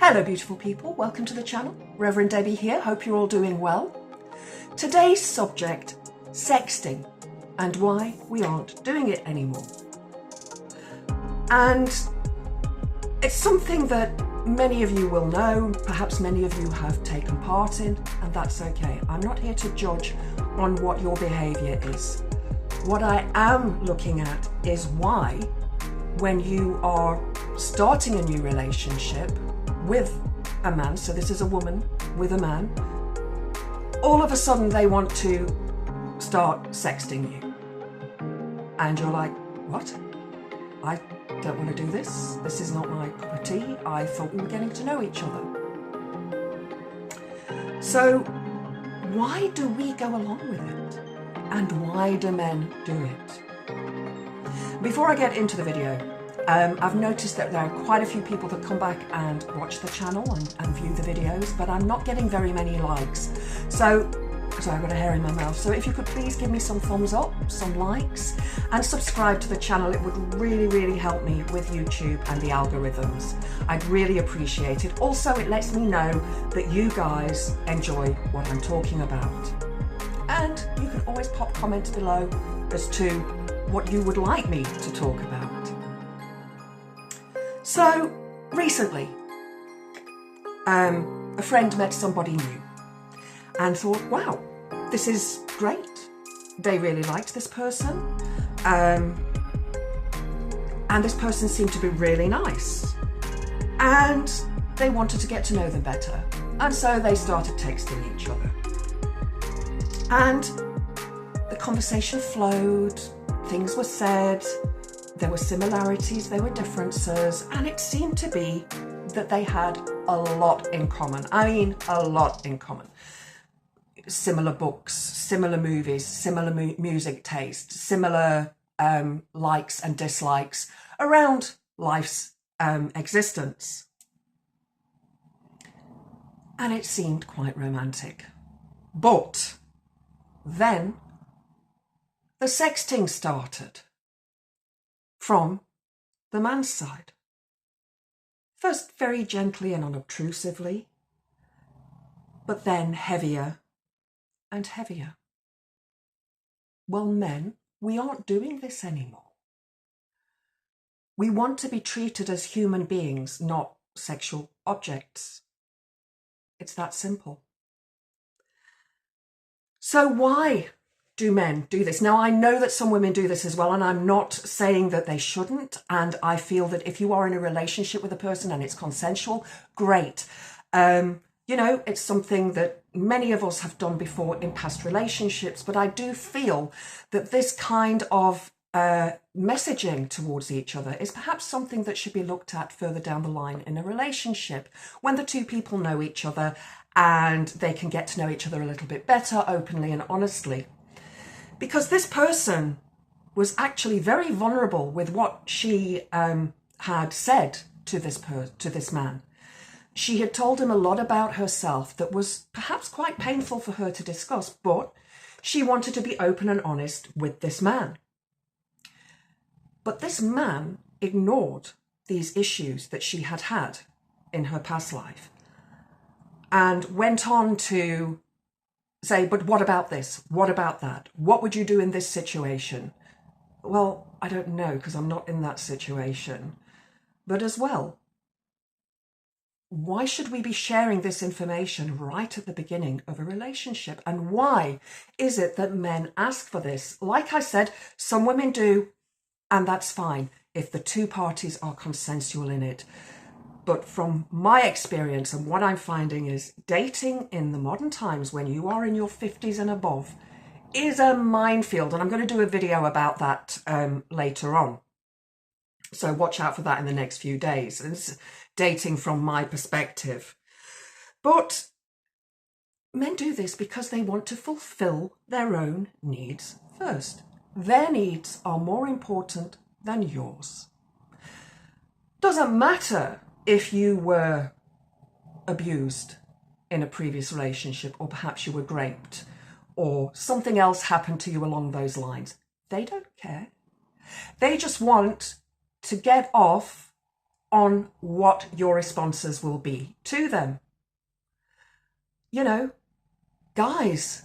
Hello beautiful people, welcome to the channel. Reverend Debbie here, hope you're all doing well. Today's subject, sexting and why we aren't doing it anymore. And it's something that many of you will know, perhaps many of you have taken part in, and that's okay. I'm not here to judge on what your behaviour is. What I am looking at is why, when you are starting a new relationship with a man, so this is a woman with a man, all of a sudden they want to start sexting you. And you're like, what? I don't want to do this. This is not my cup of tea. I thought we were getting to know each other. So why do we go along with it? And why do men do it? Before I get into the video, I've noticed that there are quite a few people that come back and watch the channel and view the videos, but I'm not getting very many likes. So, sorry, I've got a hair in my mouth. So if you could please give me some thumbs up, some likes, and subscribe to the channel, it would really, really help me with YouTube and the algorithms. I'd really appreciate it. Also, it lets me know that you guys enjoy what I'm talking about. And you can always pop comments below as to what you would like me to talk about. So recently, a friend met somebody new and thought, wow, this is great. They really liked this person. And this person seemed to be really nice. And they wanted to get to know them better. And so they started texting each other. And the conversation flowed, things were said, there were similarities, there were differences, and it seemed to be that they had a lot in common. I mean, a lot in common. Similar books, similar movies, similar music taste, similar likes and dislikes around life's existence. And it seemed quite romantic. But then the sexting started from the man's side. First very gently and unobtrusively, but then heavier and heavier. Well, men, we aren't doing this anymore. We want to be treated as human beings, not sexual objects. It's that simple. So why do men do this? Now, I know that some women do this as well, and I'm not saying that they shouldn't. And I feel that if you are in a relationship with a person and it's consensual, great. You know, it's something that many of us have done before in past relationships, but I do feel that this kind of messaging towards each other is perhaps something that should be looked at further down the line in a relationship, when the two people know each other and they can get to know each other a little bit better, openly and honestly. Because this person was actually very vulnerable with what she had said to this man. She had told him a lot about herself that was perhaps quite painful for her to discuss, but she wanted to be open and honest with this man. But this man ignored these issues that she had had in her past life and went on to say, but what about this? What about that? What would you do in this situation? Well, I don't know, because I'm not in that situation. But as well, why should we be sharing this information right at the beginning of a relationship? And why is it that men ask for this? Like I said, some women do, and that's fine if the two parties are consensual in it. But from my experience and what I'm finding is dating in the modern times when you are in your 50s and above is a minefield. And I'm going to do a video about that later on. So watch out for that in the next few days. It's dating from my perspective. But men do this because they want to fulfill their own needs first. Their needs are more important than yours. Doesn't matter if you were abused in a previous relationship, or perhaps you were raped, or something else happened to you along those lines. They don't care. They just want to get off on what your responses will be to them. You know, guys,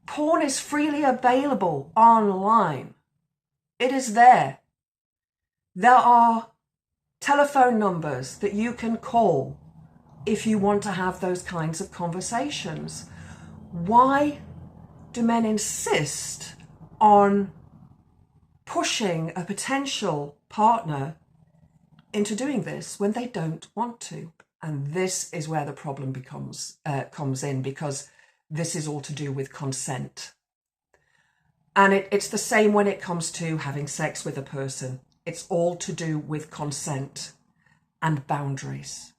porn is freely available online. It is there. There are telephone numbers that you can call if you want to have those kinds of conversations. Why do men insist on pushing a potential partner into doing this when they don't want to? And this is where the problem comes in, because this is all to do with consent. And it's the same when it comes to having sex with a person. It's all to do with consent and boundaries.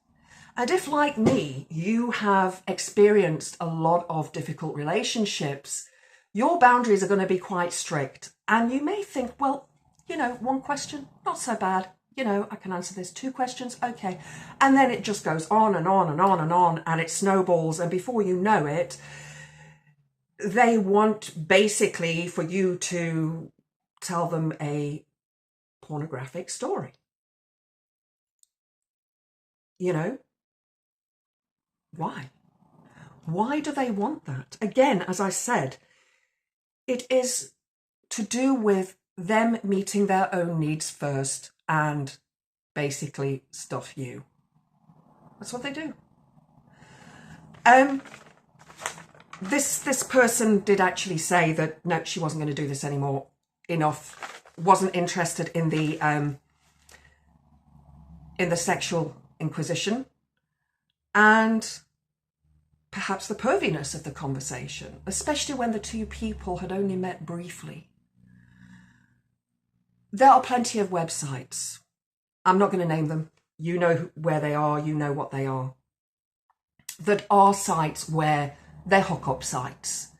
And if, like me, you have experienced a lot of difficult relationships, your boundaries are going to be quite strict. And you may think, well, you know, one question, not so bad. You know, I can answer this. 2 questions, okay. And then it just goes on and on and on and on, and it snowballs. And before you know it, they want basically for you to tell them a pornographic story. You know, why? Why do they want that? Again, as I said, it is to do with them meeting their own needs first and basically stuff you. That's what they do. This person did actually say that no, she wasn't going to do this anymore. Enough. Wasn't interested in the sexual inquisition and perhaps the perviness of the conversation, especially when the 2 people had only met briefly. There are plenty of websites. I'm not going to name them. You know where they are. You know what they are. That are sites where they're hookup sites.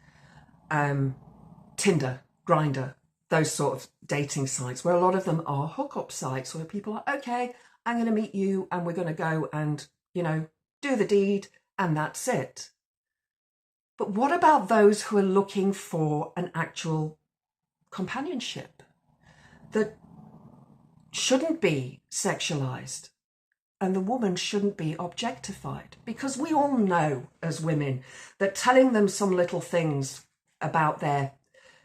Tinder, Grindr, those sort of dating sites, where a lot of them are hookup sites where people are, okay, I'm going to meet you and we're going to go and, you know, do the deed and that's it. But what about those who are looking for an actual companionship that shouldn't be sexualized and the woman shouldn't be objectified? Because we all know as women that telling them some little things about their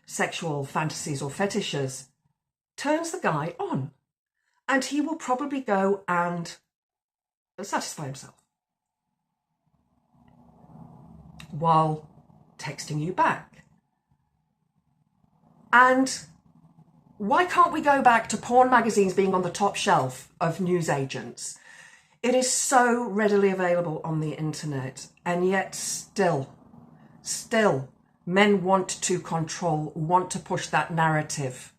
sexual fantasies or fetishes turns the guy on, and he will probably go and satisfy himself while texting you back. And why can't we go back to porn magazines being on the top shelf of newsagents? It is so readily available on the internet, and yet still, men want to control, want to push that narrative.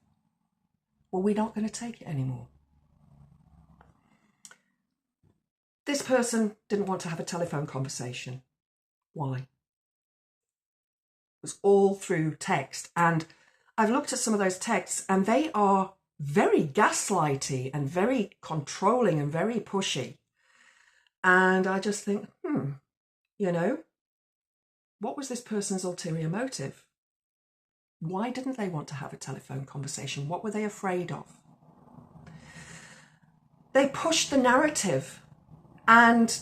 Well, we're not going to take it anymore. This person didn't want to have a telephone conversation. Why? It was all through text. And I've looked at some of those texts and they are very gaslighty and very controlling and very pushy. And I just think, you know, what was this person's ulterior motive? Why didn't they want to have a telephone conversation? What were they afraid of? They pushed the narrative and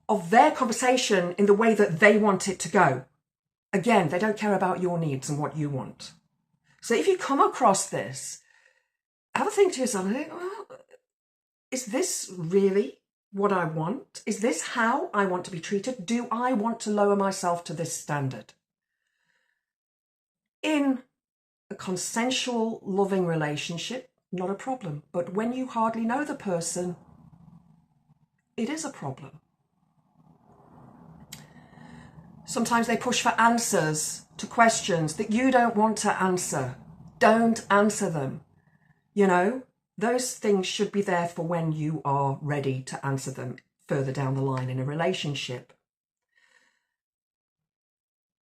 of their conversation in the way that they want it to go. Again, they don't care about your needs and what you want. So if you come across this, have a think to yourself, well, is this really what I want? Is this how I want to be treated? Do I want to lower myself to this standard? In a consensual, loving relationship, not a problem. But when you hardly know the person, it is a problem. Sometimes they push for answers to questions that you don't want to answer. Don't answer them. You know, those things should be there for when you are ready to answer them further down the line in a relationship.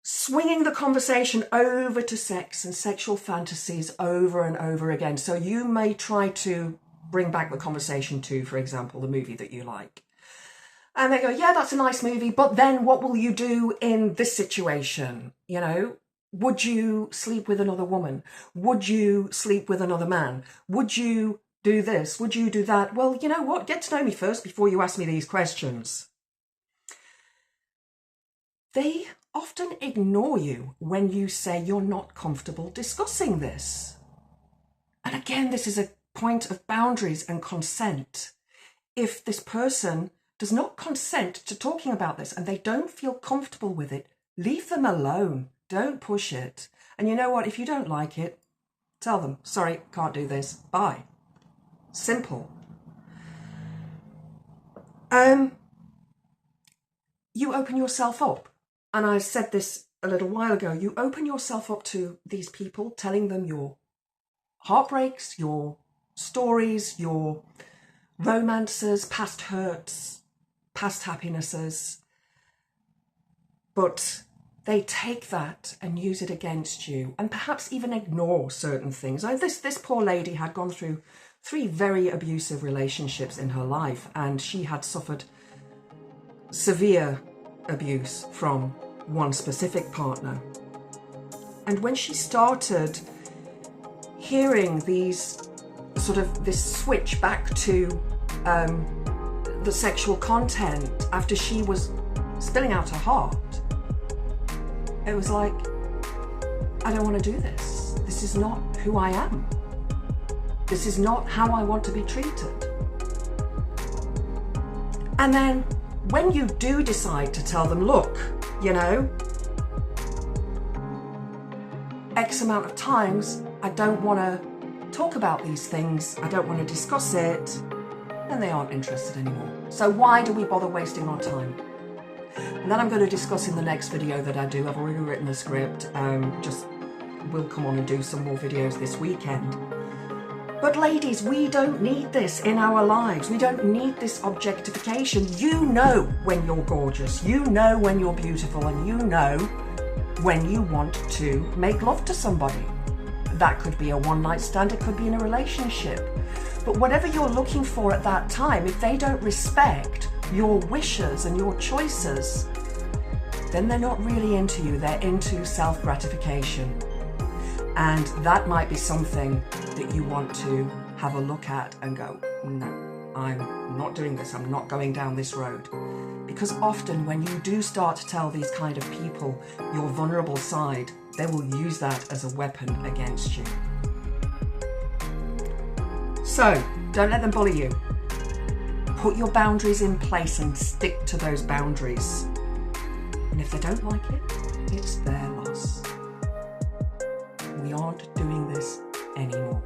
Swinging the conversation over to sex and sexual fantasies over and over again. So you may try to bring back the conversation to, for example, the movie that you like. And they go, yeah, that's a nice movie, but then what will you do in this situation? You know, would you sleep with another woman? Would you sleep with another man? Would you do this? Would you do that? Well, you know what? Get to know me first before you ask me these questions. They often ignore you when you say you're not comfortable discussing this. And again, this is a point of boundaries and consent. If this person does not consent to talking about this and they don't feel comfortable with it, leave them alone. Don't push it. And you know what? If you don't like it, tell them, sorry, can't do this. Bye. Simple. You open yourself up. And I said this a little while ago. You open yourself up to these people, telling them your heartbreaks, your stories, your romances, past hurts, past happinesses. But they take that and use it against you and perhaps even ignore certain things. This poor lady had gone through 3 very abusive relationships in her life, and she had suffered severe abuse from one specific partner. And when she started hearing this switch back to the sexual content after she was spilling out her heart, it was like, I don't want to do this. This is not who I am. This is not how I want to be treated. And then when you do decide to tell them, look, you know, X amount of times, I don't want to talk about these things, I don't want to discuss it, then they aren't interested anymore. So why do we bother wasting our time? And that I'm going to discuss in the next video that I do. I've already written the script, we'll come on and do some more videos this weekend. But ladies, we don't need this in our lives. We don't need this objectification. You know when you're gorgeous, you know when you're beautiful, and you know when you want to make love to somebody. That could be a one-night stand, it could be in a relationship. But whatever you're looking for at that time, if they don't respect your wishes and your choices, then they're not really into you, they're into self-gratification. And that might be something that you want to have a look at and go, no, I'm not doing this, I'm not going down this road. Because often when you do start to tell these kind of people your vulnerable side, they will use that as a weapon against you. So, don't let them bully you. Put your boundaries in place and stick to those boundaries. And if they don't like it, it's their loss. We aren't doing this anymore.